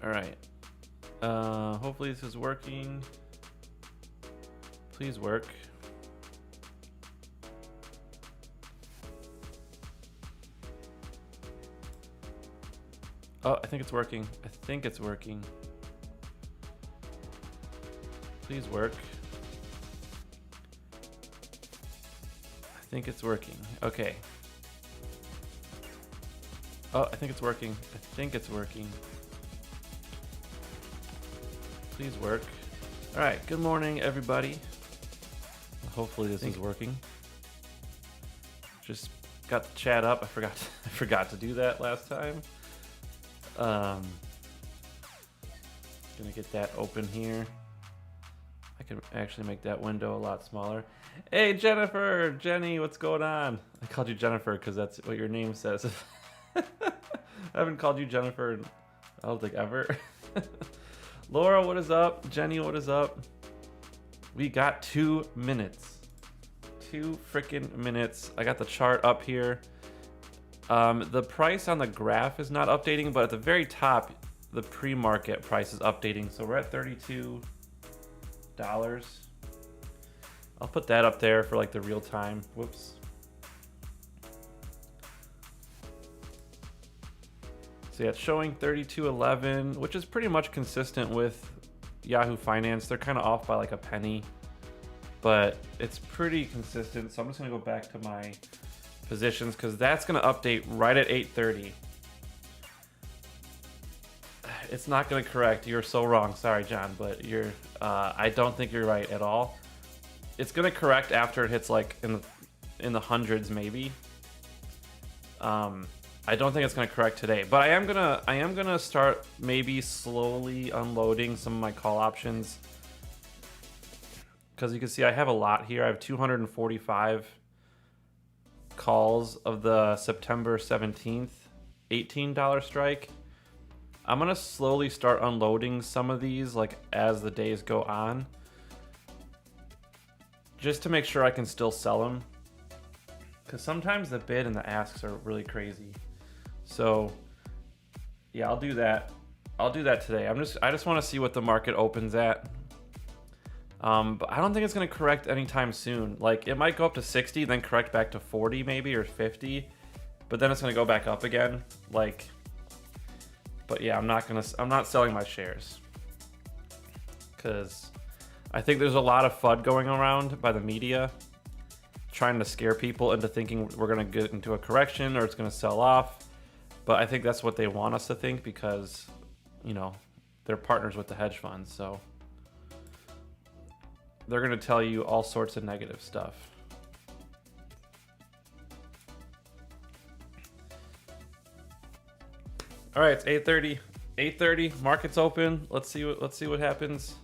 All right. Hopefully this is working. Please work. Oh, I think it's working. I think it's working. Please work. I think it's working. Okay. Oh, I think it's working. I think it's working. Please work. All right. Good morning, everybody. Hopefully this is working. Just got the chat up. I forgot to do that last time. Gonna get that open here. I can actually make that window a lot smaller. Hey, Jennifer, Jenny, what's going on? I called you Jennifer because that's what your name says. I haven't called you Jennifer in, I don't think, ever. Laura, what is up? Jenny, what is up? We got 2 minutes. 2 freaking minutes. I got the chart up here. The price on the graph is not updating, but at the very top, the pre-market price is updating. So we're at $32. I'll put that up there for like the real time. Whoops. So yeah, it's showing 32.11, which is pretty much consistent with Yahoo Finance. They're kind of off by like a penny, but it's pretty consistent. So I'm just gonna go back to my positions because that's gonna update right at 8:30. It's not gonna correct. You're so wrong. Sorry, John, but you're. I don't think you're right at all. It's gonna correct after it hits like in the hundreds maybe. I don't think it's gonna correct today, but I am gonna start maybe slowly unloading some of my call options because you can see I have a lot here. I have 245 calls of the September 17th $18 strike. I'm gonna slowly start unloading some of these like as the days go on, just to make sure I can still sell them, because sometimes the bid and the asks are really crazy. So yeah, I'll do that. I'll do that today. I just want to see what the market opens at. But I don't think it's going to correct anytime soon. Like it might go up to 60, then correct back to 40 maybe, or 50, but then it's going to go back up again. Like, but yeah, I'm not selling my shares because I think there's a lot of FUD going around by the media trying to scare people into thinking we're going to get into a correction or it's going to sell off. But I think that's what they want us to think because, you know, they're partners with the hedge funds. So they're going to tell you all sorts of negative stuff. All right, it's 8:30. 8:30, market's open. Let's see what happens.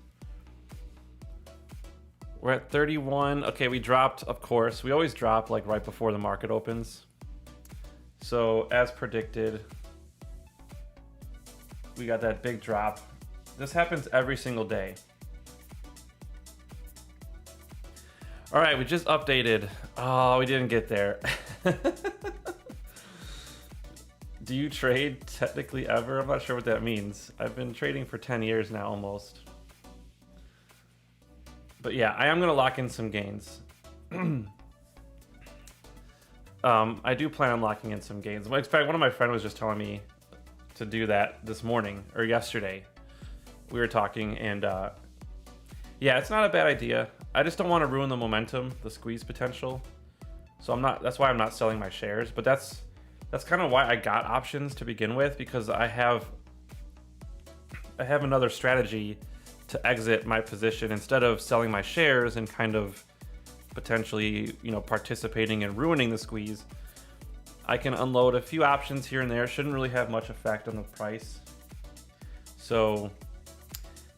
We're at 31. Okay, we dropped, of course. We always drop like right before the market opens. So as predicted, we got that big drop. This happens every single day. All right, we just updated. Oh, we didn't get there. Do you trade technically ever? I'm not sure what that means. I've been trading for 10 years now almost. But yeah, I am going to lock in some gains. I do plan on locking in some gains. In fact, one of my friends was just telling me to do that this morning or yesterday. We were talking and yeah, it's not a bad idea. I just don't want to ruin the momentum, the squeeze potential. So that's why I'm not selling my shares, but that's kind of why I got options to begin with, because I have another strategy to exit my position instead of selling my shares and kind of potentially, you know, participating and ruining the squeeze. I can unload a few options here and there. Shouldn't really have much effect on the price. So,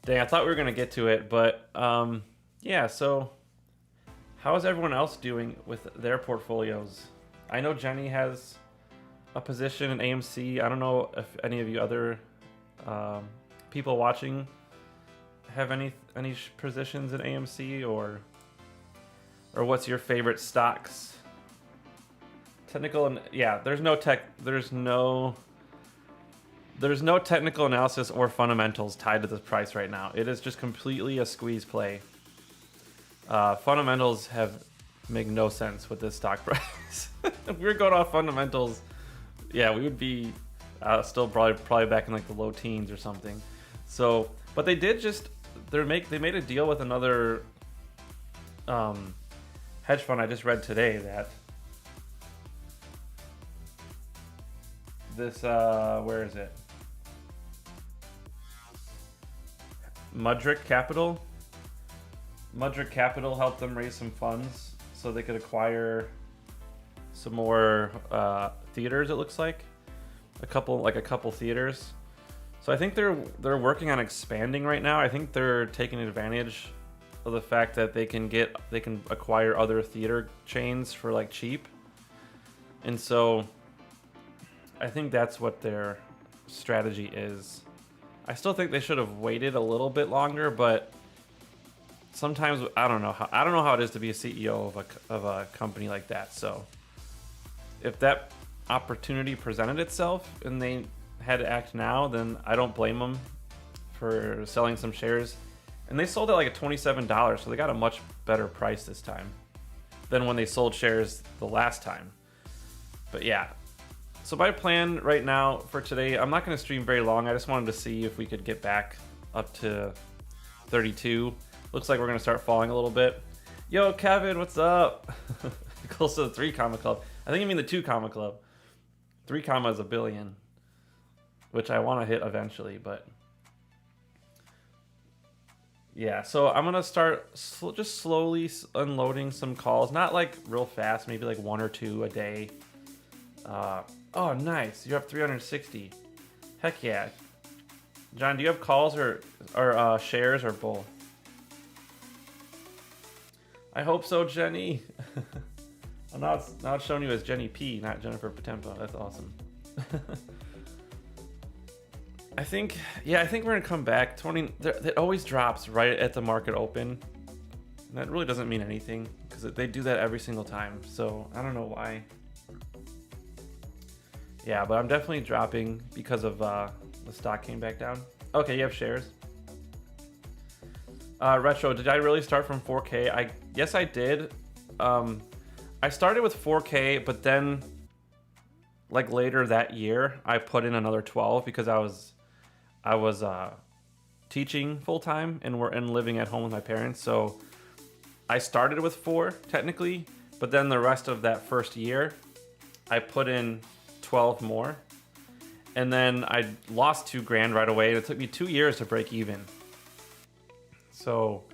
dang, I thought we were gonna get to it, but yeah. So, how is everyone else doing with their portfolios? I know Jenny has a position in AMC. I don't know if any of you other people watching have any positions in AMC, or what's your favorite stocks? Technical and yeah, there's no there's no technical analysis or fundamentals tied to this price right now. It is just completely a squeeze play. Fundamentals make no sense with this stock price. If we were going off fundamentals, yeah, we would be still probably back in like the low teens or something. So, but they did just they made a deal with another hedge fund. I just read today that this where is it? Mudrick Capital helped them raise some funds so they could acquire some more theaters. It looks like a couple theaters. So I think they're working on expanding right now. I think they're taking advantage of the fact that they can acquire other theater chains for like cheap. And so I think that's what their strategy is. I still think they should have waited a little bit longer, but sometimes I don't know how it is to be a CEO of a company like that. So if that opportunity presented itself and they had to act now, then I don't blame them for selling some shares. And they sold at like a $27, so they got a much better price this time than when they sold shares the last time. But yeah, so my plan right now for today, I'm not going to stream very long. I just wanted to see if we could get back up to 32. Looks like we're going to start falling a little bit. Yo, Kevin, what's up? Close to the 3 comma club. I think you mean the 2 comma club. 3 comma is a billion, which I want to hit eventually, but yeah. So I'm going to start just slowly unloading some calls. Not like real fast, maybe like 1 or 2 a day. Oh, nice. You have 360. Heck yeah. John, do you have calls or shares or both? I hope so, Jenny. Now it's showing you as Jenny P, not Jennifer Potempo. That's awesome. I think we're gonna come back. It always drops right at the market open. And that really doesn't mean anything because they do that every single time. So I don't know why. Yeah, but I'm definitely dropping because of the stock came back down. Okay, you have shares. Retro, did I really start from 4K? Yes, I did. I started with 4K, but then like later that year, I put in another 12 because I was teaching full time and living at home with my parents. So I started with 4 technically, but then the rest of that first year, I put in 12 more, and then I lost $2,000 right away. It took me 2 years to break even. So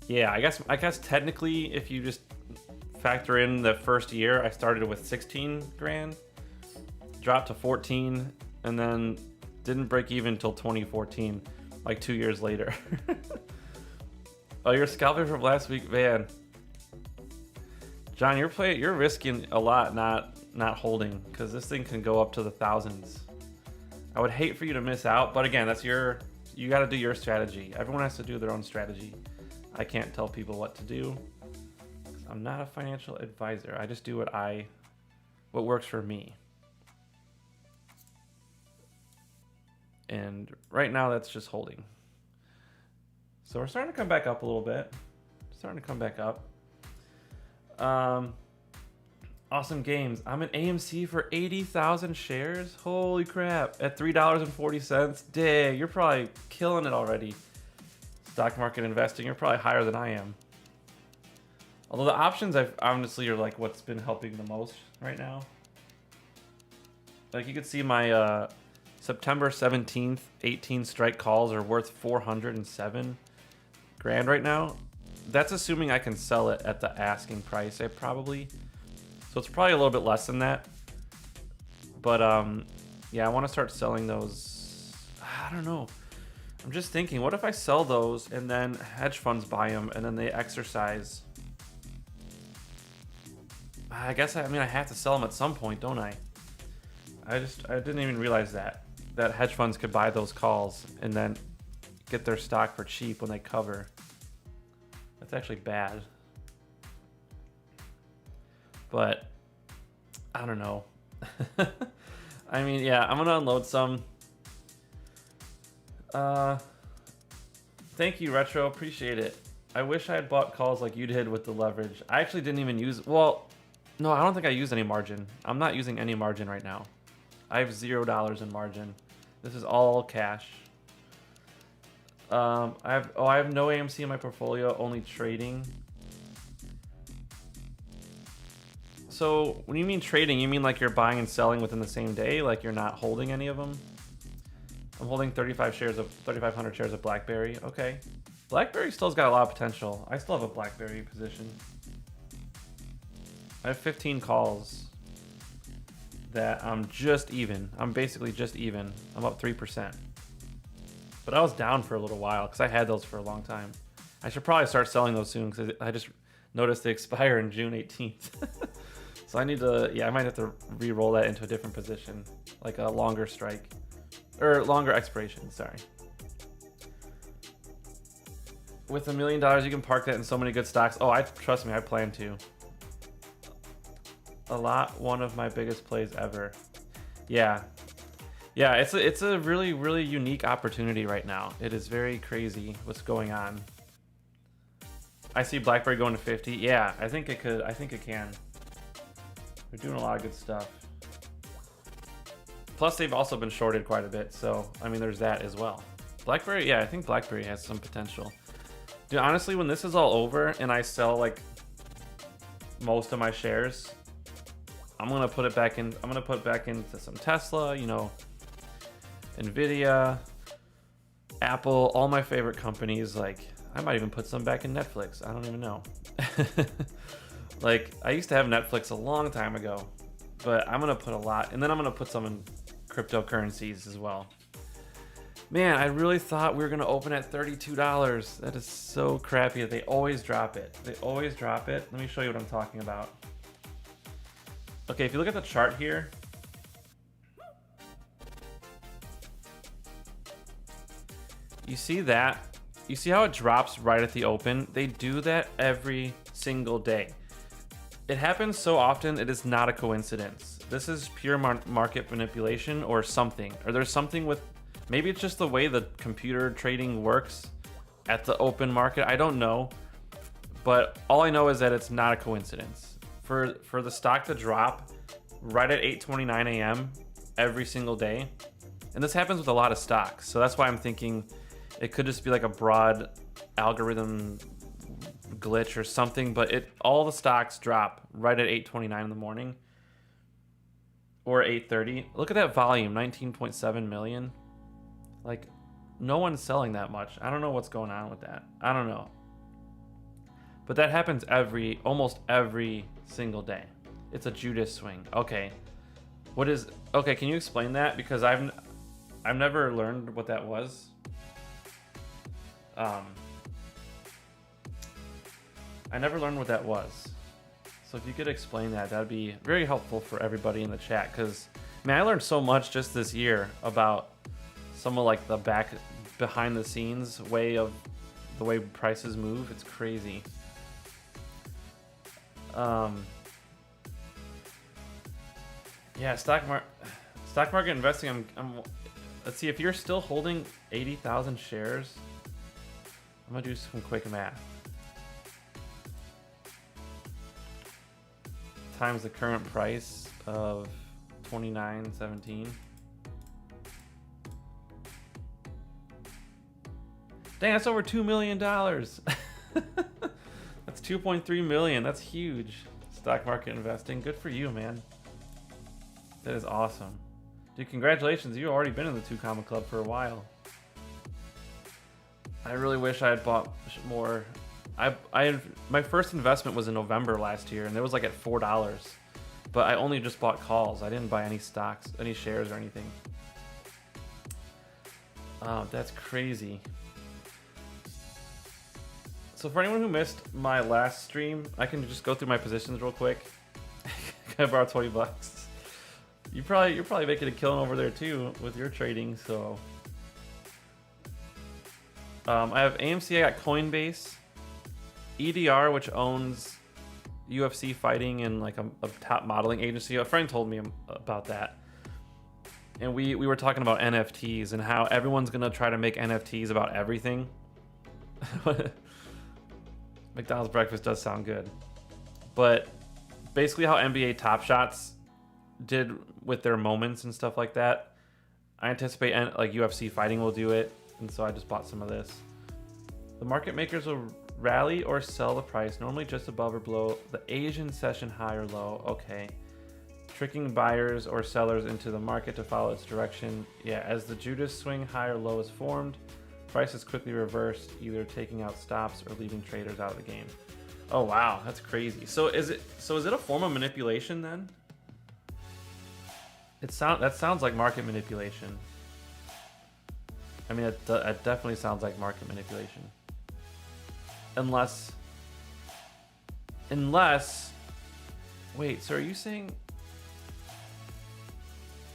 yeah, I guess technically, if you just factor in the first year, I started with 16 grand, dropped to 14, and then didn't break even until 2014, like 2 years later. Oh, you're scalping from last week, man. John, you're risking a lot not holding, because this thing can go up to the thousands. I would hate for you to miss out, but again, you got to do your strategy. Everyone has to do their own strategy. I can't tell people what to do. I'm not a financial advisor. I just do what works for me. And right now that's just holding. So we're starting to come back up a little bit. Starting to come back up. Awesome games. I'm an AMC for 80,000 shares. Holy crap. At $3.40. Dang, you're probably killing it already. Stock market investing, you're probably higher than I am. Although the options honestly are like what's been helping the most right now. Like you can see my September 17th, 18 strike calls are worth 407 grand right now. That's assuming I can sell it at the asking price. So it's probably a little bit less than that. But yeah, I want to start selling those. I don't know. I'm just thinking, what if I sell those and then hedge funds buy them and then they exercise? I guess I have to sell them at some point, don't I? I didn't even realize that hedge funds could buy those calls and then get their stock for cheap when they cover. That's actually bad. But I don't know. I mean, yeah, I'm gonna unload some. Uh, Thank you, Retro. Appreciate it. I wish I had bought calls like you did with the leverage. I actually didn't even use... Well, no, I don't think I used any margin. I'm not using any margin right now. I have $0 in margin. This is all cash. I have no AMC in my portfolio, only trading. So when you mean trading, you mean like you're buying and selling within the same day? Like you're not holding any of them? I'm holding 3,500 shares of BlackBerry. Okay. BlackBerry still's got a lot of potential. I still have a BlackBerry position. I have 15 calls that I'm just even. I'm basically just even. I'm up 3%. But I was down for a little while because I had those for a long time. I should probably start selling those soon because I just noticed they expire in June 18th. So I need to, yeah, I might have to re-roll that into a different position, like a longer strike, or longer expiration, sorry. With $1 million, you can park that in so many good stocks. Oh, trust me, I plan to. One of my biggest plays ever. Yeah. Yeah, it's a really, really unique opportunity right now. It is very crazy what's going on. I see BlackBerry going to 50. Yeah, I think it could. I think it can. They're doing a lot of good stuff. Plus, they've also been shorted quite a bit. So, I mean, there's that as well. BlackBerry, yeah, I think BlackBerry has some potential. Dude, honestly, when this is all over and I sell like most of my shares, I'm gonna put it back in. I'm gonna put it back into some Tesla, you know, Nvidia, Apple, all my favorite companies. Like, I might even put some back in Netflix. I don't even know. Like, I used to have Netflix a long time ago, but I'm gonna put a lot, and then I'm gonna put some in cryptocurrencies as well. Man, I really thought we were gonna open at $32. That is so crappy that they always drop it. They always drop it. Let me show you what I'm talking about. Okay, if you look at the chart here, you see that? You see how it drops right at the open? They do that every single day. It happens so often, it is not a coincidence. This is pure market manipulation or something. Or there's something with, maybe it's just the way the computer trading works at the open market. I don't know. But all I know is that it's not a coincidence. For the stock to drop right at 8:29 a.m. every single day, and this happens with a lot of stocks, so that's why I'm thinking it could just be like a broad algorithm glitch or something, but all the stocks drop right at 8:29 in the morning or 8:30. Look at that volume, 19.7 million. Like, no one's selling that much. I don't know what's going on with that. I don't know. But that happens almost every single day. It's a Judas swing. Okay. Okay, can you explain that? Because I've never learned what that was. I never learned what that was. So if you could explain that, that'd be very helpful for everybody in the chat. Because, man, I learned so much just this year about some of like the behind the scenes way of the way prices move. It's crazy. Yeah, stock market investing. Let's see, if you're still holding 80,000 shares, I'm gonna do some quick math. Times the current price of 29.17. Dang, that's over $2 million. That's 2.3 million. That's huge. Stock market investing. Good for you, man. That is awesome. Dude, congratulations. You've already been in the 2 Comma Club for a while. I really wish I had bought more. My first investment was in November last year, and it was like at $4. But I only just bought calls. I didn't buy any stocks, any shares or anything. That's crazy. So for anyone who missed my last stream, I can just go through my positions real quick. Can I borrow $20? You're probably making a killing over there too with your trading. So I have AMC. I got Coinbase, EDR, which owns UFC fighting and like a top modeling agency. A friend told me about that, and we were talking about NFTs and how everyone's gonna try to make NFTs about everything. McDonald's breakfast does sound good, but basically how NBA Top Shots did with their moments and stuff like that, I anticipate like UFC fighting will do it, and so I just bought some of this. The market makers will rally or sell the price, normally just above or below the Asian session high or low. Okay. Tricking buyers or sellers into the market to follow its direction. Yeah, as the Judas swing high or low is formed, price is quickly reversed, either taking out stops or leaving traders out of the game. Oh wow, that's crazy. So is it a form of manipulation then? That sounds like market manipulation. I mean, it definitely sounds like market manipulation. Unless, wait, so are you saying,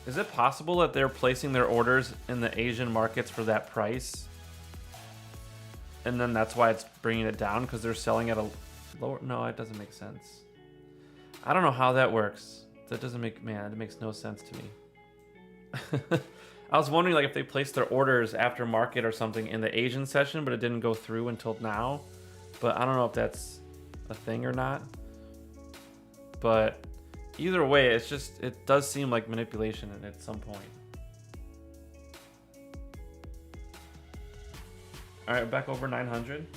is it possible that they're placing their orders in the Asian markets for that price? And then that's why it's bringing it down, because they're selling at a lower, no, it doesn't make sense. I don't know how that works. That doesn't make, man, it makes no sense to me. I was wondering like if they placed their orders after market or something in the Asian session, but it didn't go through until now. But I don't know if that's a thing or not. But either way, it's just, it does seem like manipulation at some point. All right, back over 900.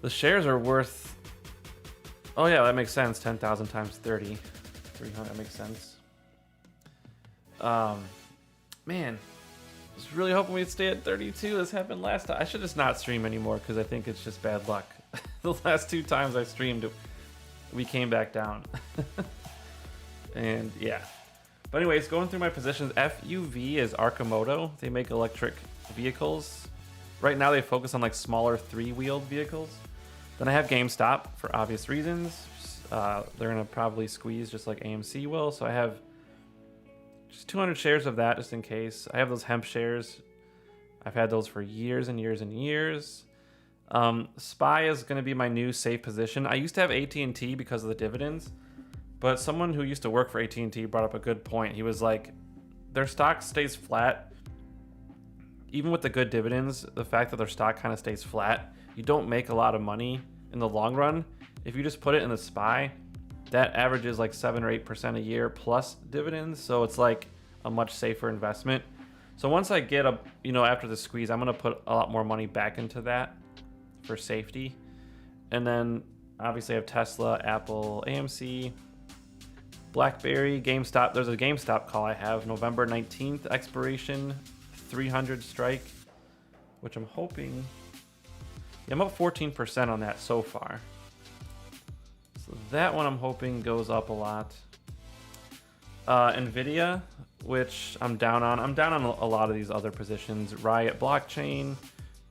The shares are worth, oh yeah, that makes sense. 10,000 times 30, 300, that makes sense. Man, I was really hoping we'd stay at 32. This happened last time. I should just not stream anymore because I think it's just bad luck. The last 2 times I streamed, we came back down. And yeah. But anyways, going through my positions, FUV is Arcimoto. They make electric vehicles. Right now they focus on like smaller 3-wheeled vehicles. Then I have GameStop for obvious reasons. They're gonna probably squeeze just like AMC will. So I have just 200 shares of that just in case. I have those hemp shares. I've had those for years and years and years. SPY is going to be my new safe position. I used to have AT&T because of the dividends, but someone who used to work for AT&T brought up a good point. He was like, their stock stays flat. Even with the good dividends, the fact that their stock kind of stays flat, you don't make a lot of money in the long run. If you just put it in the SPY, that averages like 7 or 8% a year plus dividends. So it's like a much safer investment. So once I get after the squeeze, I'm going to put a lot more money back into that for safety. And then obviously I have Tesla, Apple, AMC, BlackBerry, GameStop. There's a GameStop call I have November 19th expiration, 300 strike, which I'm hoping, yeah, I'm up 14% on that so far. So that one I'm hoping goes up a lot. Nvidia, which I'm down on. I'm down on a lot of these other positions. Riot Blockchain,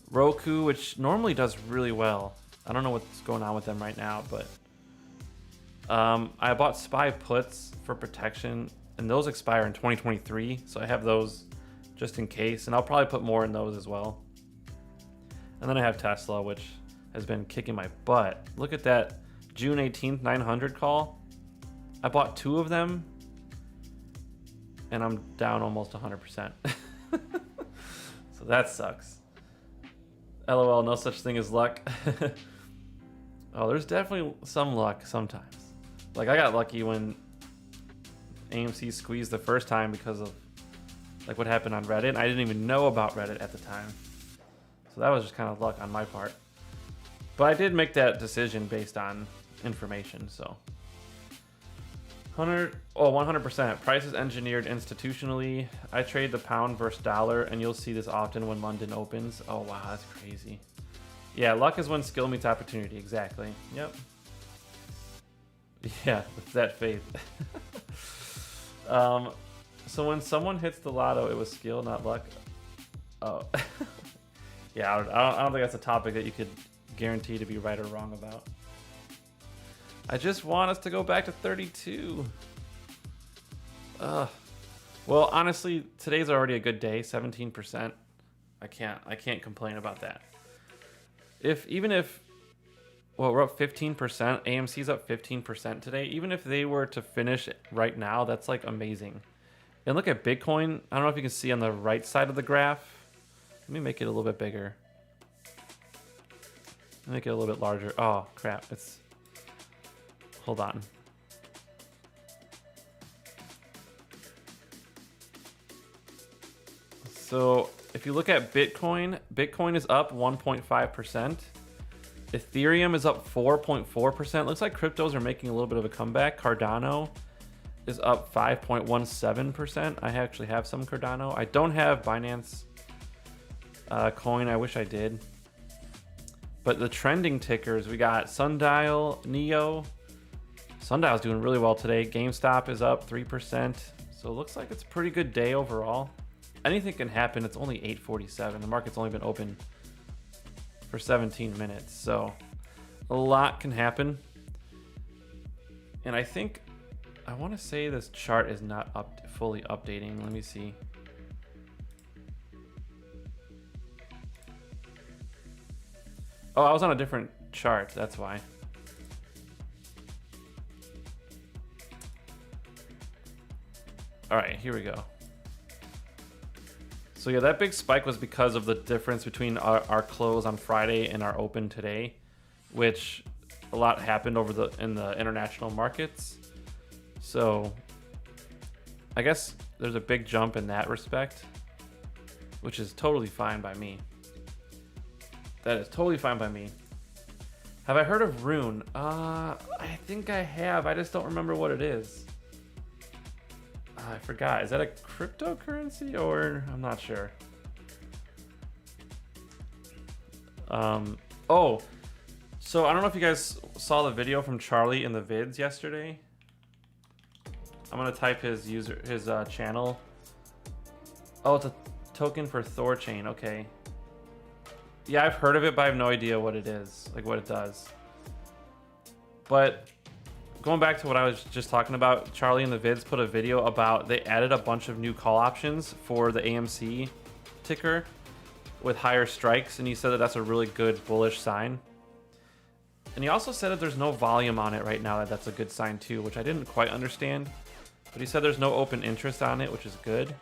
Roku, which normally does really well. I don't know what's going on with them right now, but I bought SPY puts for protection, and those expire in 2023. So I have those just in case, and I'll probably put more in those as well. And then I have Tesla, which has been kicking my butt. Look at that June 18th 900 call. I bought 2 of them, and I'm down almost 100%. So that sucks. LOL, no such thing as luck. Oh, there's definitely some luck sometimes. Like I got lucky when AMC squeezed the first time because of like what happened on Reddit. I didn't even know about Reddit at the time. So that was just kind of luck on my part. But I did make that decision based on information, so. 100%. Price is engineered institutionally. I trade the pound versus dollar, and you'll see this often when London opens. Oh, wow, that's crazy. Yeah, luck is when skill meets opportunity. Exactly. Yep. Yeah, with that faith. So when someone hits the lotto, it was skill, not luck. Oh. Yeah, I don't think that's a topic that you could guarantee to be right or wrong about. I just want us to go back to 32. Well, honestly, today's already a good day, 17%. I can't complain about that. Even if Well, we're up 15%. AMC's up 15% today. Even if they were to finish right now, that's like amazing. And look at Bitcoin. I don't know if you can see on the right side of the graph. Let me make it a little bit bigger. Make it a little bit larger. Oh, crap. It's... Hold on. So if you look at Bitcoin, Bitcoin is up 1.5%. Ethereum is up 4.4%. Looks like cryptos are making a little bit of a comeback. Cardano is up 5.17%. I actually have some Cardano. I don't have Binance coin. I wish I did. But the trending tickers, we got Sundial, Neo. Sundial's doing really well today. GameStop is up 3%. So it looks like it's a pretty good day overall. Anything can happen. It's only 8:47. The market's only been open for 17 minutes. So a lot can happen. And I think, I want to say this chart is not fully updating. Let me see. Oh, I was on a different chart. That's why. All right, here we go. So yeah, that big spike was because of the difference between our close on Friday and our open today, which a lot happened in the international markets. So I guess there's a big jump in that respect, which is totally fine by me. That is totally fine by me. Have I heard of Rune? I think I have. I just don't remember what it is. I forgot. Is that a cryptocurrency or I'm not sure. Oh, so I don't know if you guys saw the video from Charlie in the vids yesterday. I'm gonna type his channel. Oh, it's a token for Thorchain. Okay. Yeah, I've heard of it, but I have no idea what it is, like what it does. But going back to what I was just talking about, Charlie in the vids put a video about they added a bunch of new call options for the AMC ticker with higher strikes, and he said that that's a really good bullish sign. And he also said that there's no volume on it right now, that's a good sign too, which I didn't quite understand. But he said there's no open interest on it, which is good.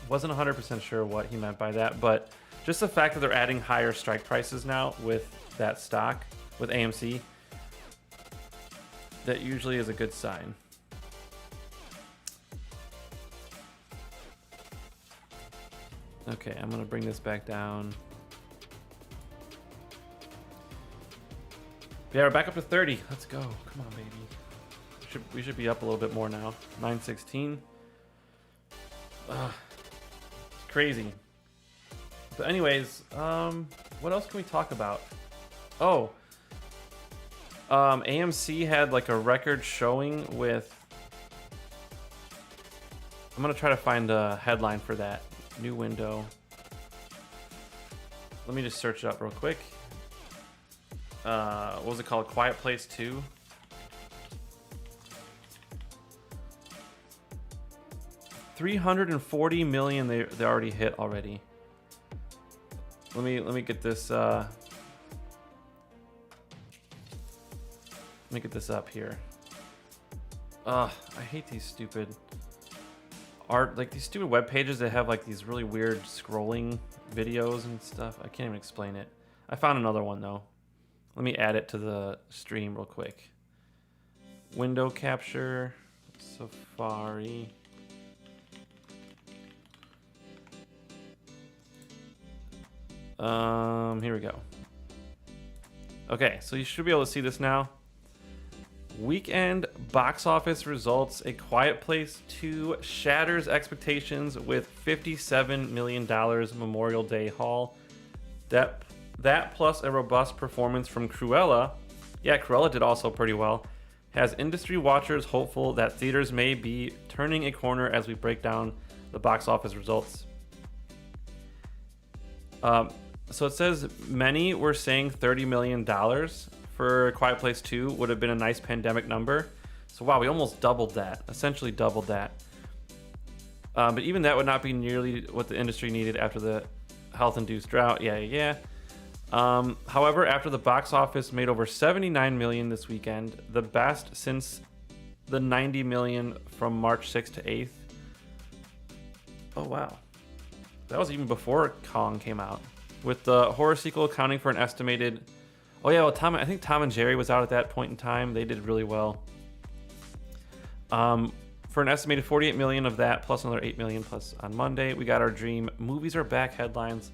Wasn't 100% sure what he meant by that, but just the fact that they're adding higher strike prices now with that stock, with AMC, that usually is a good sign. Okay, I'm gonna bring this back down. Yeah, we're back up to 30. Let's go. Come on, baby. We should be up a little bit more now. 916. It's crazy. But anyways, what else can we talk about? Oh, AMC had like a record showing with... I'm gonna try to find a headline for that. New window. Let me just search it up real quick. What was it called? Quiet Place 2. $340 million they already hit already. Let me get this let me get this up here. I hate these stupid art, like these stupid web pages that have like these really weird scrolling videos and stuff. I can't even explain it. I found another one though. Let me add it to the stream real quick. Window capture, Safari. Here we go. Okay, so you should be able to see this now. Weekend box office results. A Quiet Place 2 shatters expectations with $57 million Memorial Day haul. That plus a robust performance from Cruella. Yeah, Cruella did also pretty well. Has industry watchers hopeful that theaters may be turning a corner as we break down the box office results. So it says many were saying $30 million for Quiet Place 2 would have been a nice pandemic number. So wow, we almost doubled that, essentially doubled that. But even that would not be nearly what the industry needed after the health-induced drought. Yeah. However, after the box office made over 79 million this weekend, the best since the 90 million from March 6th to 8th. Oh wow, that was even before Kong came out. With the horror sequel accounting for an estimated, oh yeah, well I think Tom and Jerry was out at that point in time. They did really well. For an estimated 48 million of that, plus another 8 million plus on Monday. We got our dream movies are back headlines.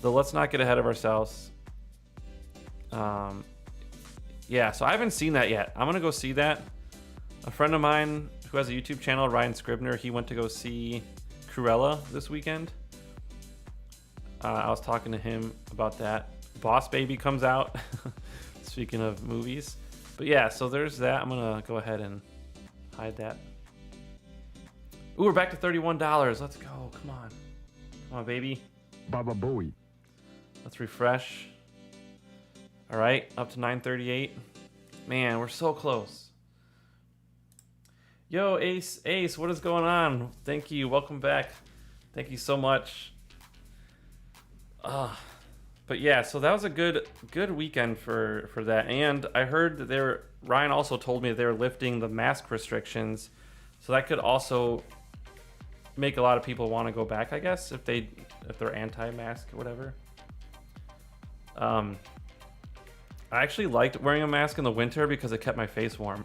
Though let's not get ahead of ourselves. Yeah, so I haven't seen that yet. I'm gonna go see that. A friend of mine who has a YouTube channel, Ryan Scribner, he went to go see Cruella this weekend. I was talking to him about that. Boss Baby comes out. Speaking of movies. But yeah, so there's that. I'm gonna go ahead and hide that. Ooh, we're back to $31. Let's go. Come on. Come on, baby. Baba Booey. Let's refresh. All right, up to 938. Man, we're so close. Yo, Ace, what is going on? Thank you. Welcome back. Thank you so much. But yeah, so that was a good weekend for that. And I heard that Ryan also told me that they were lifting the mask restrictions, so that could also make a lot of people want to go back, I guess, if they're anti-mask or whatever. I actually liked wearing a mask in the winter because it kept my face warm.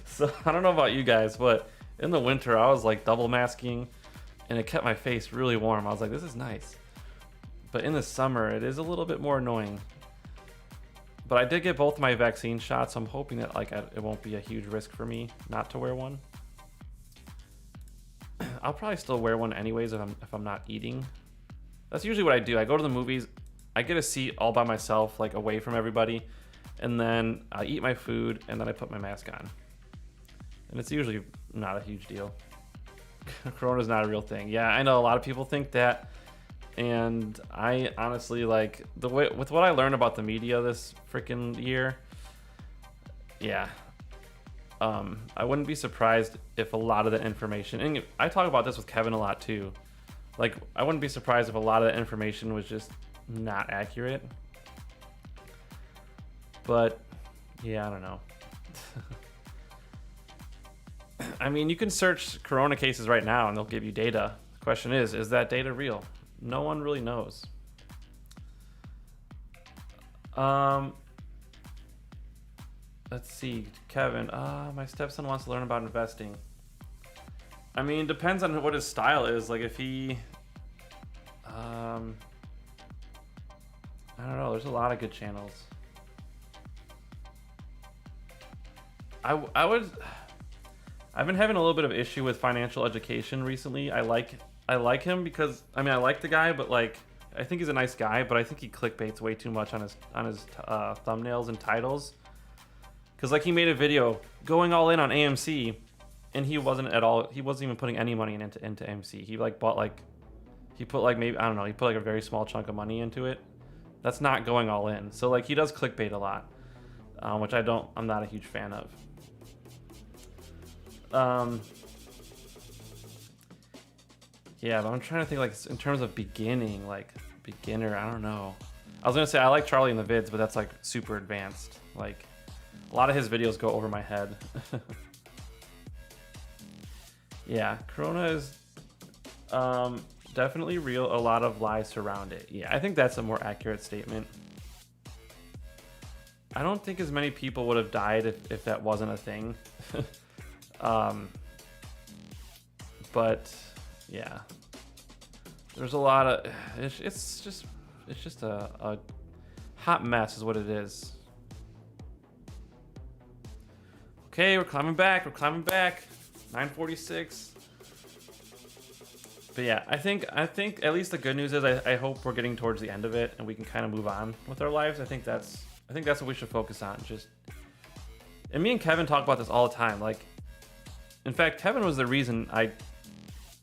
So I don't know about you guys, but in the winter I was like double masking and it kept my face really warm. I was like, this is nice. But in the summer it is a little bit more annoying. But I did get both my vaccine shots, so I'm hoping that it won't be a huge risk for me not to wear one. I'll probably still wear one anyways if I'm not eating. That's usually what I do. I go to the movies, I get a seat all by myself, like away from everybody, and then I eat my food and then I put my mask on. And it's usually not a huge deal. Corona's not a real thing. Yeah, I know a lot of people think that, and I honestly, like, with what I learned about the media this freaking year, yeah, I wouldn't be surprised if a lot of the information, and I talk about this with Kevin a lot too, like, I wouldn't be surprised if a lot of the information was just not accurate. But yeah, I don't know. I mean, you can search corona cases right now and they'll give you data. The question is that data real? No one really knows. Let's see, Kevin. My stepson wants to learn about investing. I mean, depends on what his style is. Like if he, I don't know. There's a lot of good channels. I've been having a little bit of issue with financial education recently. I like him because, I mean, I like the guy, but like, I think he's a nice guy, but I think he clickbaits way too much on his thumbnails and titles. Cause like he made a video going all in on AMC, and he wasn't even putting any money into AMC. He like bought like, he put like maybe, I don't know, he put like a very small chunk of money into it. That's not going all in. So like he does clickbait a lot, which I'm not a huge fan of. Yeah, but I'm trying to think like in terms of beginner, I don't know. I was gonna say I like Charlie in the vids, but that's like super advanced. Like a lot of his videos go over my head. Yeah, Corona is definitely real. A lot of lies surround it. Yeah, I think that's a more accurate statement. I don't think as many people would have died if that wasn't a thing. But yeah, there's a lot of it's just a hot mess is what it is. Okay, we're climbing back 946. But yeah, I think at least the good news is I hope we're getting towards the end of it and we can kind of move on with our lives. I think that's what we should focus on. And me and Kevin talk about this all the time. Like, in fact, Kevin was the reason I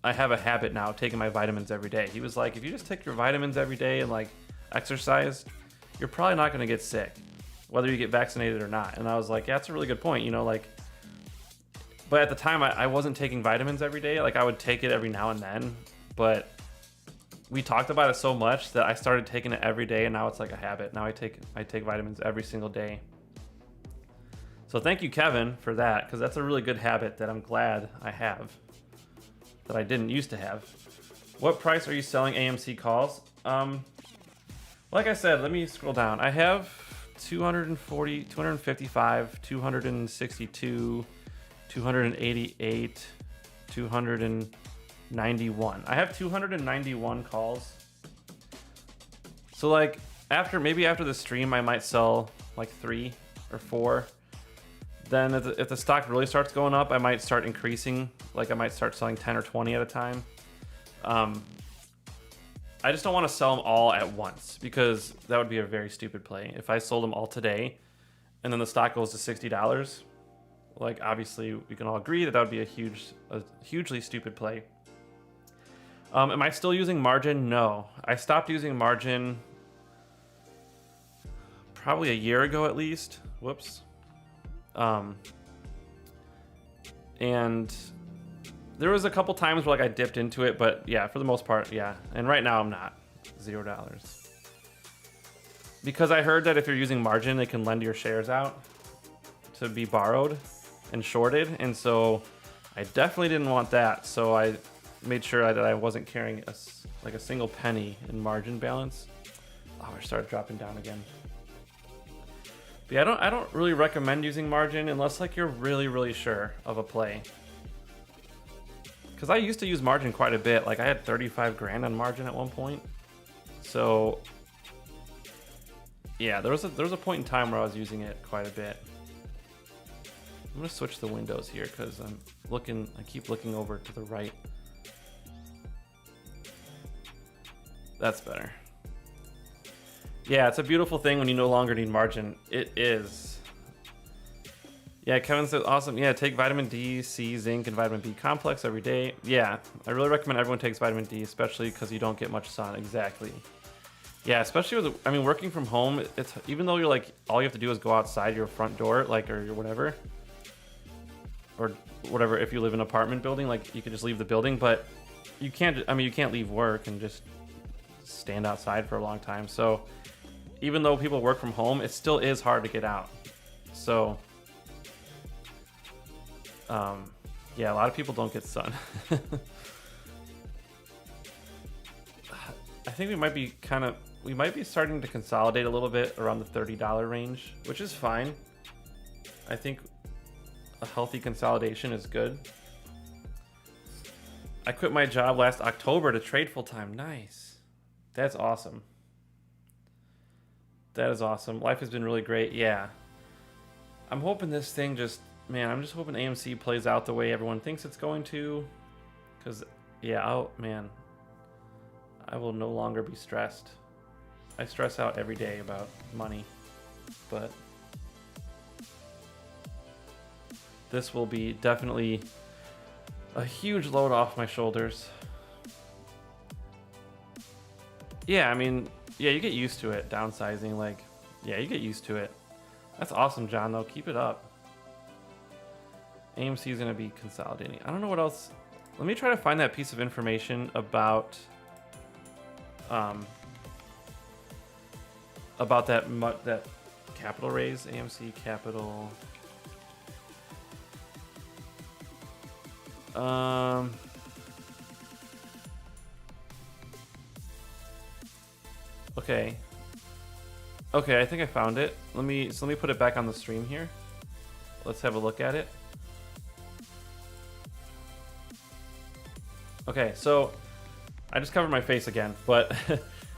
have a habit now of taking my vitamins every day. He was like, if you just take your vitamins every day and like exercise, you're probably not going to get sick, whether you get vaccinated or not. And I was like, yeah, that's a really good point. You know, like, but at the time I wasn't taking vitamins every day. Like I would take it every now and then, but we talked about it so much that I started taking it every day, and now it's like a habit. Now I take vitamins every single day. So thank you, Kevin, for that, because that's a really good habit that I'm glad I have, that I didn't used to have. What price are you selling AMC calls? Like I said, let me scroll down. I have 240, 255, 262, 288, 291. I have 291 calls. So like maybe after the stream, I might sell like 3 or 4. Then if the stock really starts going up, I might start increasing. Like I might start selling 10 or 20 at a time. I just don't want to sell them all at once, because that would be a very stupid play. If I sold them all today and then the stock goes to $60, like obviously we can all agree that would be a hugely stupid play. Am I still using margin? No. I stopped using margin probably a year ago at least. Whoops. And there was a couple times where like I dipped into it, but yeah, for the most part, yeah. And right now I'm not. $0. Because I heard that if you're using margin, they can lend your shares out to be borrowed and shorted. And so I definitely didn't want that. So I made sure that I wasn't carrying a single penny in margin balance. Oh, I started dropping down again. But yeah, I don't really recommend using margin unless like you're really, really sure of a play. Because I used to use margin quite a bit. Like I had 35 grand on margin at one point. So yeah, there was a point in time where I was using it quite a bit. I'm gonna switch the windows here because I keep looking over to the right. That's better. Yeah, it's a beautiful thing when you no longer need margin. It is. Yeah, Kevin says, awesome. Yeah, take vitamin D, C, zinc, and vitamin B complex every day. Yeah, I really recommend everyone takes vitamin D, especially because you don't get much sun. Exactly. Yeah, especially with, working from home, it's even though you're like, all you have to do is go outside your front door, like, or whatever, if you live in an apartment building, like, you could just leave the building, but you can't, you can't leave work and just stand outside for a long time. So even though people work from home, it still is hard to get out. So yeah, a lot of people don't get sun. I think we might be starting to consolidate a little bit around the $30 range, which is fine. I think a healthy consolidation is good. I quit my job last October to trade full-time. Nice. That's awesome. That is awesome. Life has been really great. Yeah. I'm hoping this thing I'm just hoping AMC plays out the way everyone thinks it's going to. Because, yeah, I will no longer be stressed. I stress out every day about money. But this will be definitely a huge load off my shoulders. Yeah, yeah, you get used to it, downsizing. Like, yeah, you get used to it. That's awesome, John, though. Keep it up. AMC is going to be consolidating. I don't know what else. Let me try to find that piece of information about that capital raise. AMC capital. Okay. Okay, I think I found it. Let me put it back on the stream here. Let's have a look at it. Okay, so I just covered my face again, but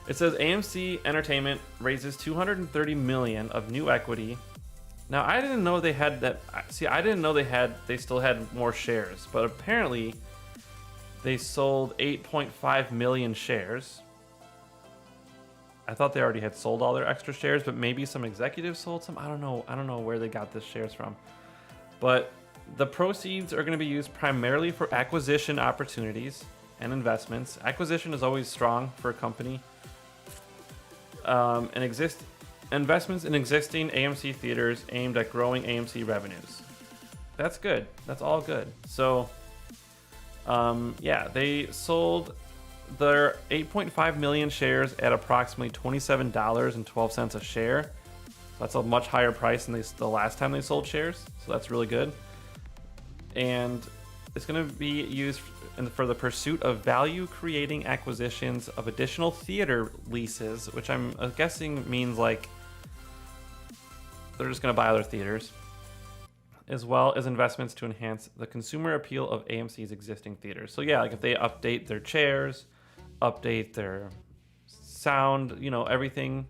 it says AMC Entertainment raises $230 million of new equity. Now, I didn't know they had that. See, I didn't know they still had more shares, but apparently they sold 8.5 million shares. I thought they already had sold all their extra shares, but maybe some executives sold some. I don't know where they got the shares from. But the proceeds are going to be used primarily for acquisition opportunities and investments. Acquisition is always strong for a company. Investments in existing AMC theaters aimed at growing AMC revenues. That's good. That's all good. So, yeah, they sold They're 8.5 million shares at approximately $27.12 a share. That's a much higher price than the last time they sold shares, so that's really good. And it's going to be used for the pursuit of value-creating acquisitions of additional theater leases, which I'm guessing means like they're just going to buy other theaters, as well as investments to enhance the consumer appeal of AMC's existing theaters. So yeah, like if they update their chairs, update their sound, everything,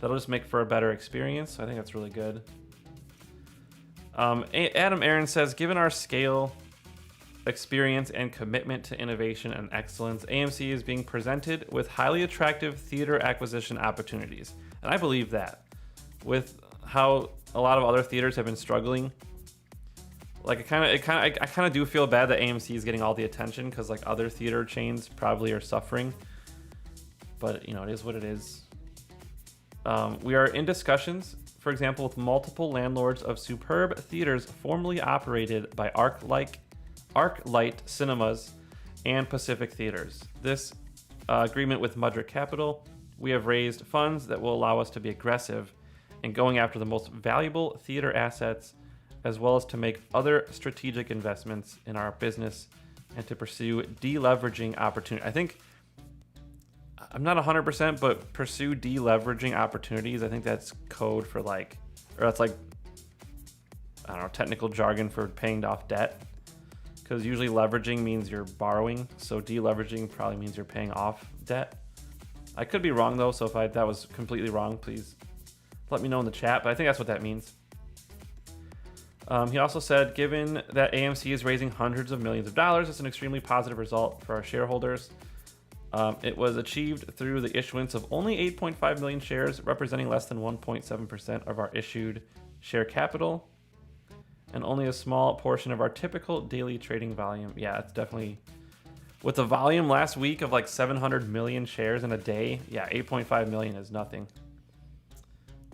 that'll just make for a better experience. So I think that's really good. Adam Aaron says, given our scale, experience, and commitment to innovation and excellence, AMC is being presented with highly attractive theater acquisition opportunities. And I believe that. With how a lot of other theaters have been struggling, like I kind of do feel bad that AMC is getting all the attention, because like other theater chains probably are suffering. But it is what it is. We are in discussions, for example, with multiple landlords of superb theaters formerly operated by ArcLight Cinemas and Pacific Theaters. This agreement with Mudrick Capital, we have raised funds that will allow us to be aggressive in going after the most valuable theater assets, as well as to make other strategic investments in our business and to pursue deleveraging opportunities. I think, I'm not 100%, but pursue deleveraging opportunities. I think that's code for that's I don't know, technical jargon for paying off debt. Because usually leveraging means you're borrowing, so deleveraging probably means you're paying off debt. I could be wrong though, so if that was completely wrong, please let me know in the chat, but I think that's what that means. He also said, given that AMC is raising hundreds of millions of dollars, it's an extremely positive result for our shareholders. It was achieved through the issuance of only 8.5 million shares, representing less than 1.7% of our issued share capital, and only a small portion of our typical daily trading volume. Yeah, it's definitely, with the volume last week of like 700 million shares in a day, yeah, 8.5 million is nothing.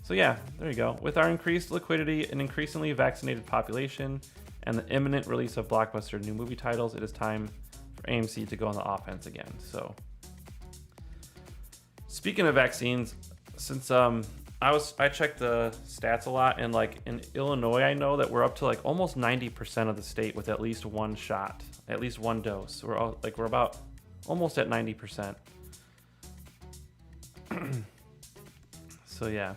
So yeah, there you go. With our increased liquidity, an increasingly vaccinated population, and the imminent release of blockbuster new movie titles, it is time for AMC to go on the offense again. So speaking of vaccines, since I checked the stats a lot, and like in Illinois, I know that we're up to like almost 90% of the state with at least one shot, at least one dose. We're about almost at 90%. So yeah.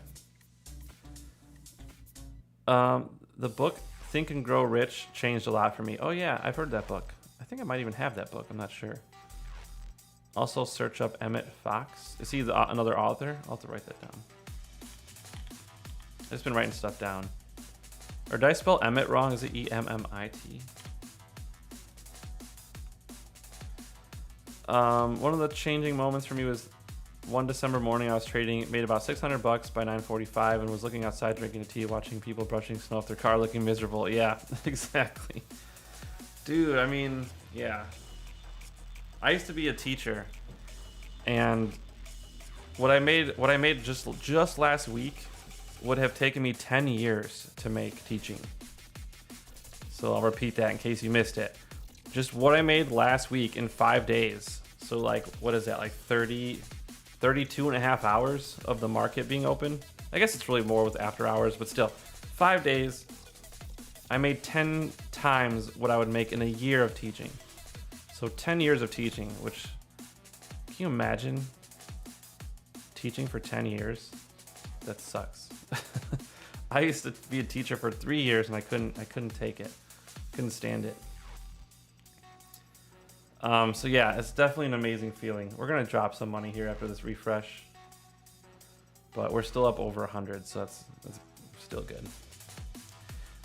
The book Think and Grow Rich changed a lot for me. Oh yeah, I've heard that book. I think I might even have that book. I'm not sure. Also search up Emmett Fox. Is he another author? I'll have to write that down. I've just been writing stuff down. Or did I spell Emmett wrong? Is it E-M-M-I-T? One of the changing moments for me was one December morning. I was trading, made about $600 by 9:45, and was looking outside drinking a tea, watching people brushing snow off their car, looking miserable. Yeah, exactly. Dude, I mean, yeah. I used to be a teacher, and what I made just last week would have taken me 10 years to make teaching. So I'll repeat that in case you missed it. Just what I made last week in 5 days. So like, what is that? Like 32 and a half hours of the market being open. I guess it's really more with after hours, but still 5 days. I made 10 times what I would make in a year of teaching. So 10 years of teaching, which, can you imagine teaching for 10 years? That sucks. I used to be a teacher for 3 years and I couldn't take it. Couldn't stand it. So yeah, it's definitely an amazing feeling. We're gonna drop some money here after this refresh, but we're still up over 100, so that's still good.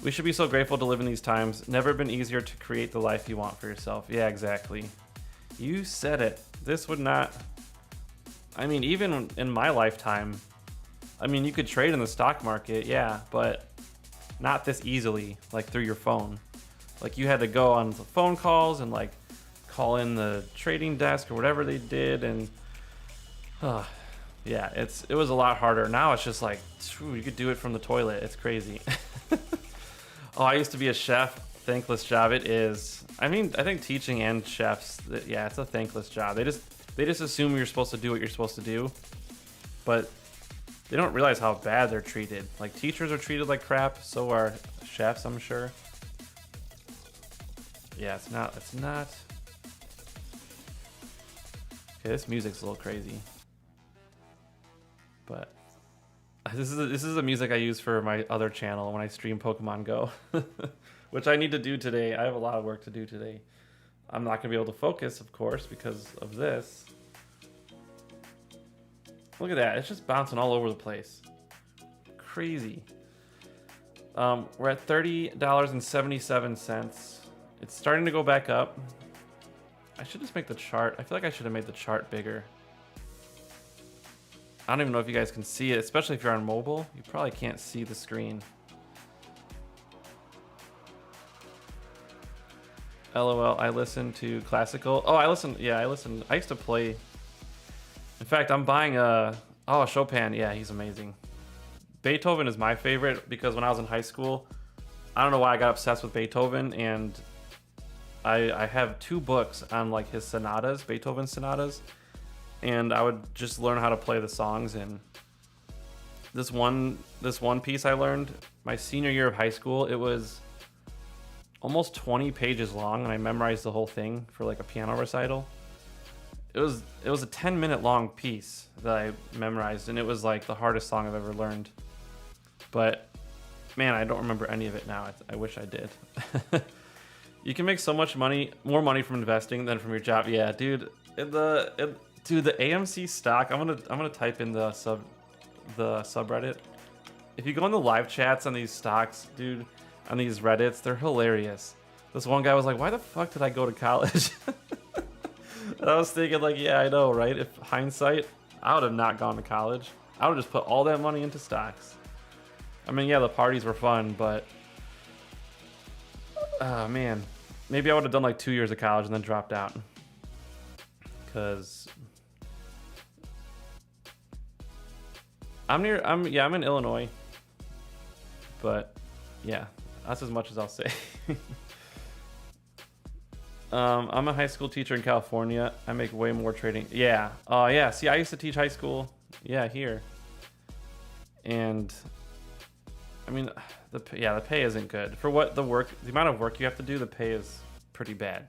We should be so grateful to live in these times. Never been easier to create the life you want for yourself. Yeah, exactly. You said it. This would not, I mean, even in my lifetime, I mean, you could trade in the stock market, yeah, but not this easily, like through your phone. Like you had to go on the phone calls and like call in the trading desk or whatever they did, and yeah, it was a lot harder. Now it's just like, you could do it from the toilet. It's crazy. Oh, I used to be a chef. Thankless job it is. I mean, I think teaching and chefs, yeah, it's a thankless job. They just assume you're supposed to do what you're supposed to do, but they don't realize how bad they're treated. Like, teachers are treated like crap, so are chefs, I'm sure. Yeah, it's not. Okay, this music's a little crazy, but this is the music I use for my other channel when I stream Pokemon Go, which I need to do today. I have a lot of work to do today. I'm not gonna be able to focus, of course, because of this. Look at that, it's just bouncing all over the place. Crazy. We're at $30.77. It's starting to go back up. I should just make the chart. I feel like I should have made the chart bigger. I don't even know if you guys can see it, especially if you're on mobile. You probably can't see the screen. LOL, I listen to classical. Oh, I listen. I used to play. In fact, I'm buying Chopin. Yeah, he's amazing. Beethoven is my favorite because when I was in high school, I don't know why I got obsessed with Beethoven, and I have 2 books on like his sonatas, Beethoven sonatas, and I would just learn how to play the songs. And this one piece I learned my senior year of high school. It was almost 20 pages long, and I memorized the whole thing for like a piano recital. It was a 10-minute long piece that I memorized, and it was like the hardest song I've ever learned. But man, I don't remember any of it now. I wish I did. You can make so much money, more money from investing than from your job. Yeah, dude. The AMC stock. I'm gonna type in the subreddit. If you go in the live chats on these stocks, dude, on these Reddits, they're hilarious. This one guy was like, "Why the fuck did I go to college?" And I was thinking, like, yeah, I know, right? If hindsight, I would have not gone to college. I would have just put all that money into stocks. I mean, yeah, the parties were fun, but man, maybe I would have done like 2 years of college and then dropped out. Cause I'm in Illinois, but yeah, that's as much as I'll say. I'm a high school teacher in California. I make way more trading. Yeah. Yeah. See, I used to teach high school. Yeah, here. And I mean, the pay isn't good for what the amount of work you have to do. The pay is pretty bad.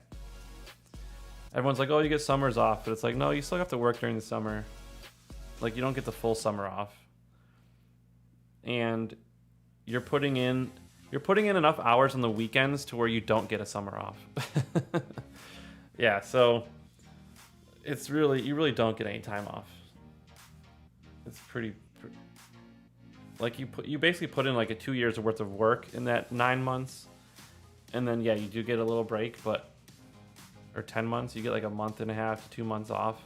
Everyone's like, "Oh, you get summers off," but it's like, no, you still have to work during the summer. Like, you don't get the full summer off. And you're putting in enough hours on the weekends to where you don't get a summer off. Yeah, so you really don't get any time off. It's pretty like you basically put in like a 2 years worth of work in that 9 months, and then yeah, you do get a little break, or 10 months, you get like a month and a half to 2 months off.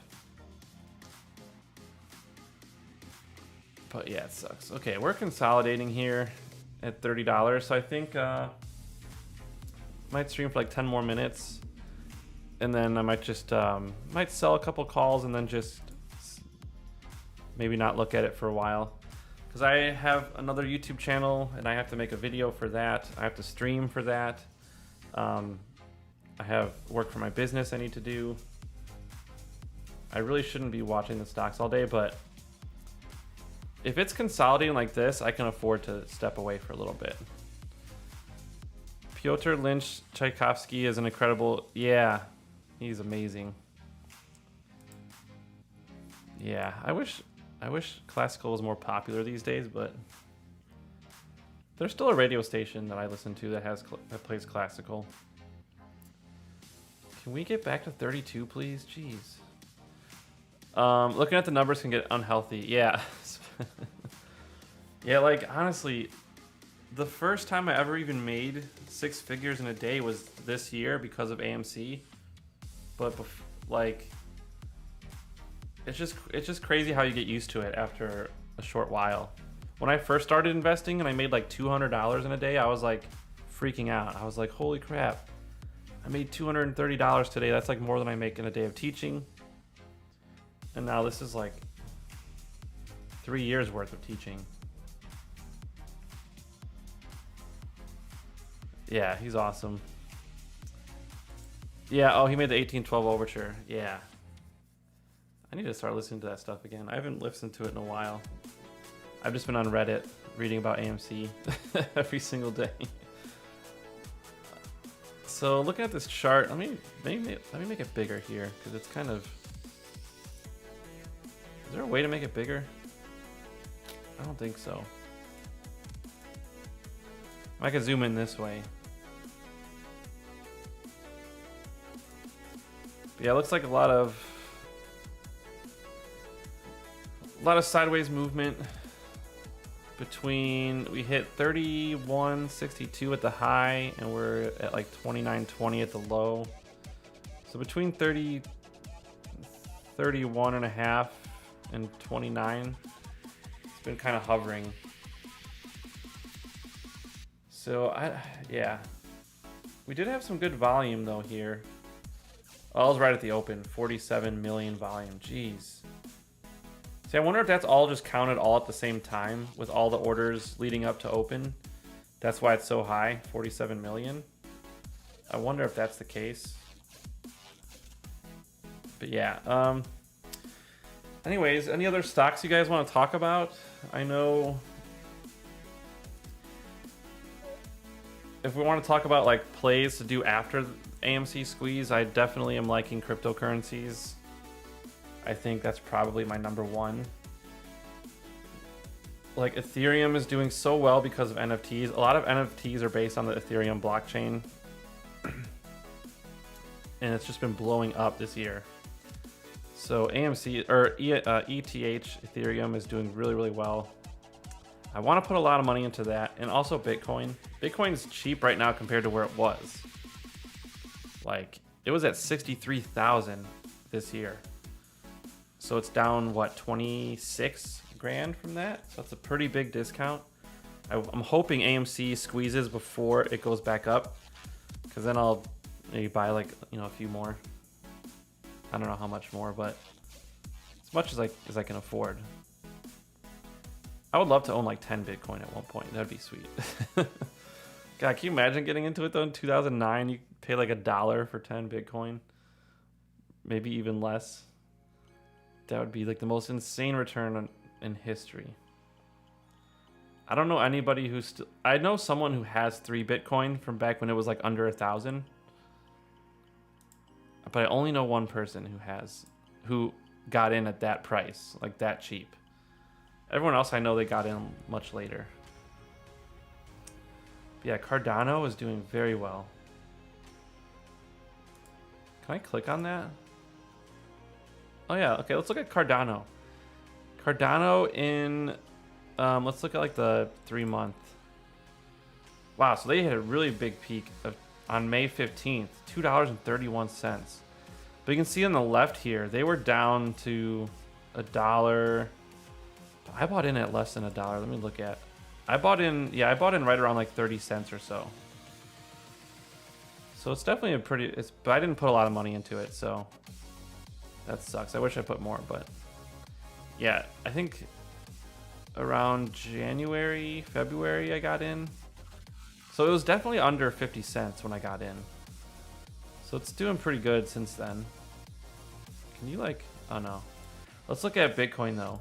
But yeah, it sucks. Okay, we're consolidating here at $30, so I think might stream for like 10 more minutes, and then I might just might sell a couple calls and then just maybe not look at it for a while, because I have another YouTube channel and I have to make a video for that. I have to stream for that. I have work for my business I need to do. I really shouldn't be watching the stocks all day, but if it's consolidating like this, I can afford to step away for a little bit. Pyotr Lynch Tchaikovsky is an incredible... Yeah, he's amazing. Yeah, I wish classical was more popular these days, but there's still a radio station that I listen to that plays classical. Can we get back to 32, please? Jeez. Looking at the numbers can get unhealthy. Yeah. Yeah, like, honestly, the first time I ever even made 6 figures in a day was this year because of AMC. But like, it's just crazy how you get used to it after a short while. When I first started investing and I made like $200 in a day, I was like freaking out. I was like, holy crap, I made $230 today. That's like more than I make in a day of teaching. And now this is like 3 years worth of teaching. Yeah, he's awesome. Yeah, oh, he made the 1812 overture. Yeah. I need to start listening to that stuff again. I haven't listened to it in a while. I've just been on Reddit reading about AMC every single day. So looking at this chart, let me make it bigger here because it's kind of. Is there a way to make it bigger? I don't think so. I could zoom in this way. But yeah, it looks like a lot of sideways movement between, we hit 31.62 at the high and we're at like 29.20 at the low. So between 31 and a half and 29, it's been kind of hovering. So yeah, we did have some good volume though here. Oh, I was right at the open, 47 million volume, jeez. See, I wonder if that's all just counted all at the same time with all the orders leading up to open. That's why it's so high, 47 million. I wonder if that's the case. But yeah, anyways, any other stocks you guys want to talk about? I know if we want to talk about like plays to do after AMC squeeze, I definitely am liking cryptocurrencies. I think that's probably my number one. Like Ethereum is doing so well because of NFTs. A lot of NFTs are based on the Ethereum blockchain. And it's just been blowing up this year. So AMC or ETH Ethereum is doing really, really well. I want to put a lot of money into that, and also Bitcoin. Bitcoin's cheap right now compared to where it was. Like it was at 63,000 this year. So it's down what, 26 grand from that? So that's a pretty big discount. I'm hoping AMC squeezes before it goes back up, because then I'll maybe buy like, you know, a few more. I don't know how much more, but as much as I can afford. I would love to own like 10 Bitcoin at one point. That'd be sweet. God, can you imagine getting into it though? In 2009, you pay like $1 for 10 Bitcoin, maybe even less. That would be like the most insane return in history. I don't know anybody who's still. I know someone who has 3 Bitcoin from back when it was like under 1,000. But I only know one person who got in at that price, like that cheap. Everyone else I know, they got in much later. But yeah, Cardano is doing very well. Can I click on that? Oh yeah, okay, let's look at Cardano. Cardano in, let's look at like the 3-month. Wow, so they hit a really big peak on May 15th, $2.31. But you can see on the left here, they were down to $1. I bought in at less than $1. Let me look at. I bought in right around like 30 cents or so. So it's definitely a pretty, but I didn't put a lot of money into it, so that sucks. I wish I put more, but yeah, I think around January, February I got in. So it was definitely under 50 cents when I got in. So it's doing pretty good since then. Can you like, oh no. Let's look at Bitcoin though.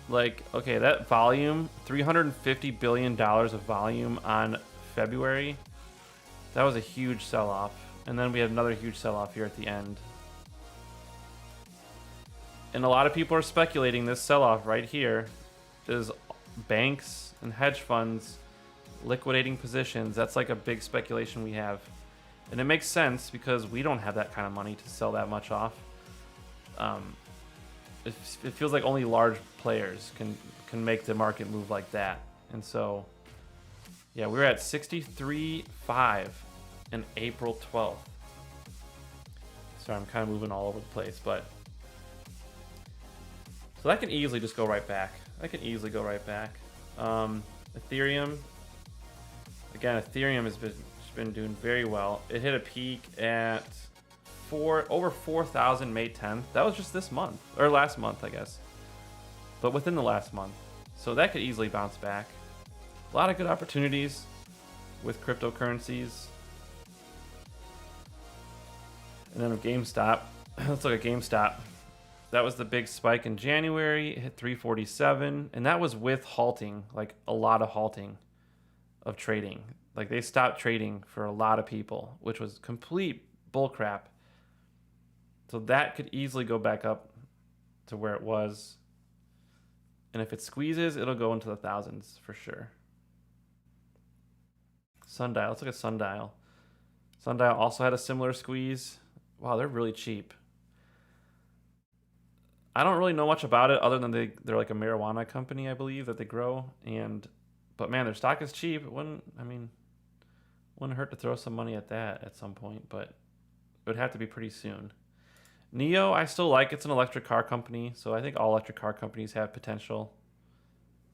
Like, okay, that volume, $350 billion of volume on February. That was a huge sell-off. And then we had another huge sell-off here at the end. And a lot of people are speculating this sell-off right here is banks and hedge funds liquidating positions. That's like a big speculation we have. And it makes sense because we don't have that kind of money to sell that much off. It feels like only large players can make the market move like that. And so, yeah, we were at 63.5 in April 12th. Sorry, I'm kind of moving all over the place, but so that can easily just go right back. That can easily go right back. Ethereum, again, Ethereum has been doing very well. It hit a peak at over 4,000 May 10th. That was just this month, or last month, I guess. But within the last month. So that could easily bounce back. A lot of good opportunities with cryptocurrencies. And then with GameStop, let's look at GameStop. That was the big spike in January. It hit 347, and that was with halting, like a lot of halting of trading. Like they stopped trading for a lot of people, which was complete bullcrap. So that could easily go back up to where it was. And if it squeezes, it'll go into the thousands for sure. Sundial, let's look at Sundial. Sundial also had a similar squeeze. Wow, they're really cheap. I don't really know much about it other than they're like a marijuana company, I believe, that they grow. But man, their stock is cheap. It wouldn't hurt to throw some money at that at some point, but it would have to be pretty soon. Neo, I still like. It's an electric car company, so I think all electric car companies have potential.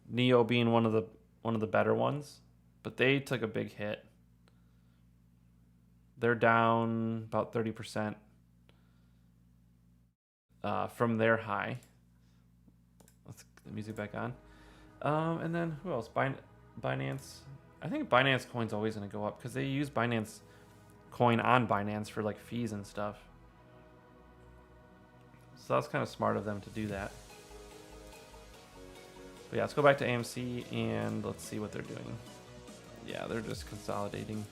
Neo being one of the better ones, but they took a big hit. They're down about 30% from their high. Let's get the music back on. And then who else? Binance. I think Binance Coin's always going to go up because they use Binance Coin on Binance for like fees and stuff. So that's kind of smart of them to do that. But yeah, let's go back to AMC and let's see what they're doing. Yeah, they're just consolidating.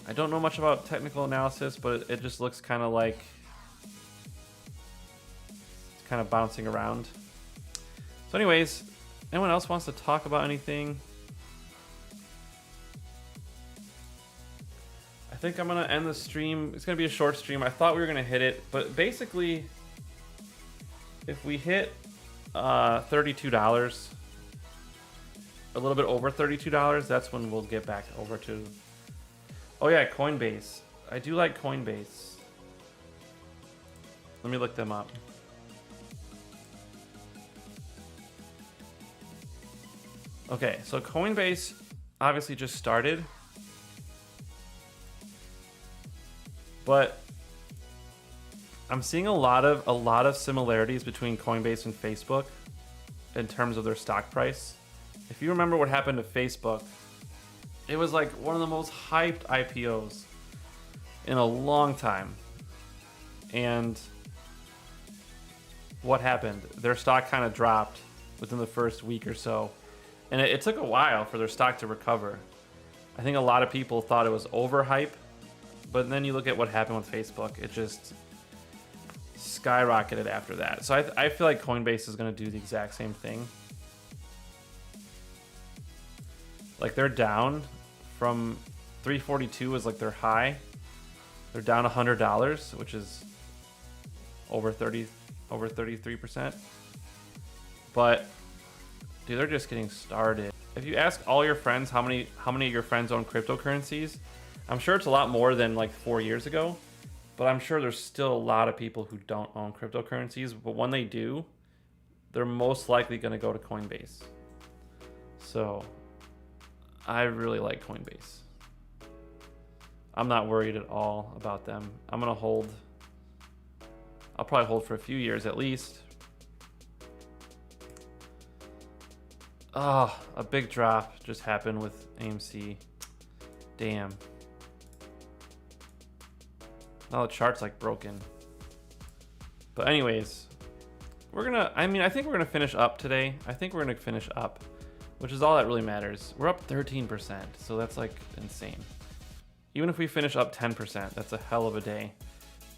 I don't know much about technical analysis, but it just looks kind of like it's kind of bouncing around. So anyways, anyone else wants to talk about anything? I think I'm going to end the stream. It's going to be a short stream. I thought we were going to hit it, but basically, if we hit $32, a little bit over $32, that's when we'll get back over to... Oh yeah, Coinbase. I do like Coinbase. Let me look them up. Okay, so Coinbase obviously just started. But I'm seeing a lot of similarities between Coinbase and Facebook in terms of their stock price. If you remember what happened to Facebook, it was like one of the most hyped IPOs in a long time. And what happened? Their stock kind of dropped within the first week or so. And it took a while for their stock to recover. I think a lot of people thought it was overhyped. But then you look at what happened with Facebook, it just skyrocketed after that. So I feel like Coinbase is going to do the exact same thing. Like they're down from 342 is like their high. They're down $100, which is over 33%. But dude, they're just getting started. If you ask all your friends how many of your friends own cryptocurrencies, I'm sure it's a lot more than like 4 years ago, but I'm sure there's still a lot of people who don't own cryptocurrencies. But when they do, they're most likely going to go to Coinbase. So I really like Coinbase. I'm not worried at all about them. I'm going to hold. I'll probably hold for a few years at least. Ah, a big drop just happened with AMC. Damn. Now the chart's like broken. But anyways, I think we're gonna finish up today. I think we're gonna finish up, which is all that really matters. We're up 13%, so that's like insane. Even if we finish up 10%, that's a hell of a day.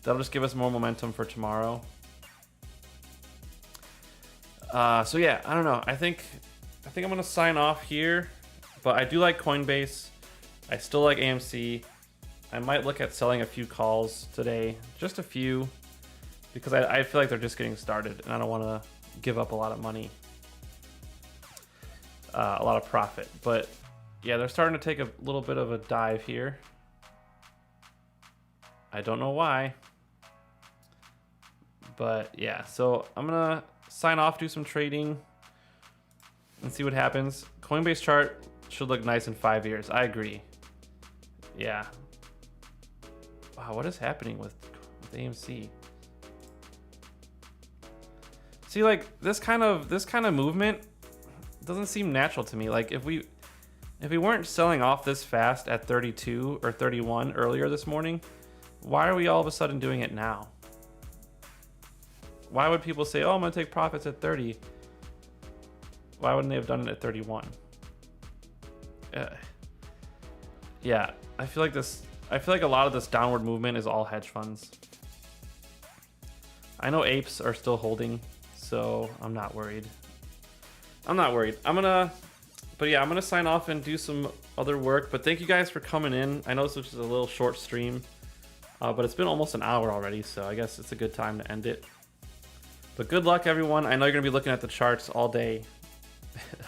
That'll just give us more momentum for tomorrow. So yeah, I don't know. I think I'm gonna sign off here, but I do like Coinbase. I still like AMC. I might look at selling a few calls today, just a few, because I feel like they're just getting started and I don't want to give up a lot of money, a lot of profit. But yeah, they're starting to take a little bit of a dive here. I don't know why, but yeah, so I'm going to sign off, do some trading and see what happens. Coinbase chart should look nice in 5 years. I agree. Yeah. Wow, what is happening with AMC? See, like this kind of movement doesn't seem natural to me. Like if we If we weren't selling off this fast at 32 or 31 earlier this morning, why are we all of a sudden doing it now? Why would people say, oh, I'm gonna take profits at 30? Why wouldn't they have done it at 31? Yeah, I feel like a lot of this downward movement is all hedge funds. I know apes are still holding, so I'm not worried. But yeah, I'm gonna sign off and do some other work. But thank you guys for coming in. I know this was just a little short stream, but it's been almost an hour already, so I guess it's a good time to end it. But good luck, everyone. I know you're gonna be looking at the charts all day.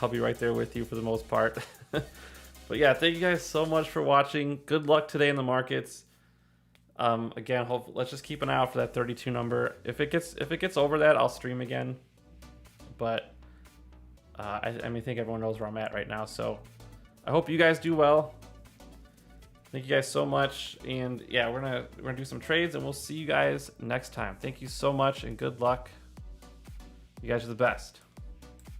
I'll be right there with you for the most part. But yeah, thank you guys so much for watching. Good luck today in the markets. Again, let's just keep an eye out for that 32 number. If it gets over that, I'll stream again. But I think everyone knows where I'm at right now. So I hope you guys do well. Thank you guys so much. And yeah, we're gonna do some trades, and we'll see you guys next time. Thank you so much, and good luck. You guys are the best.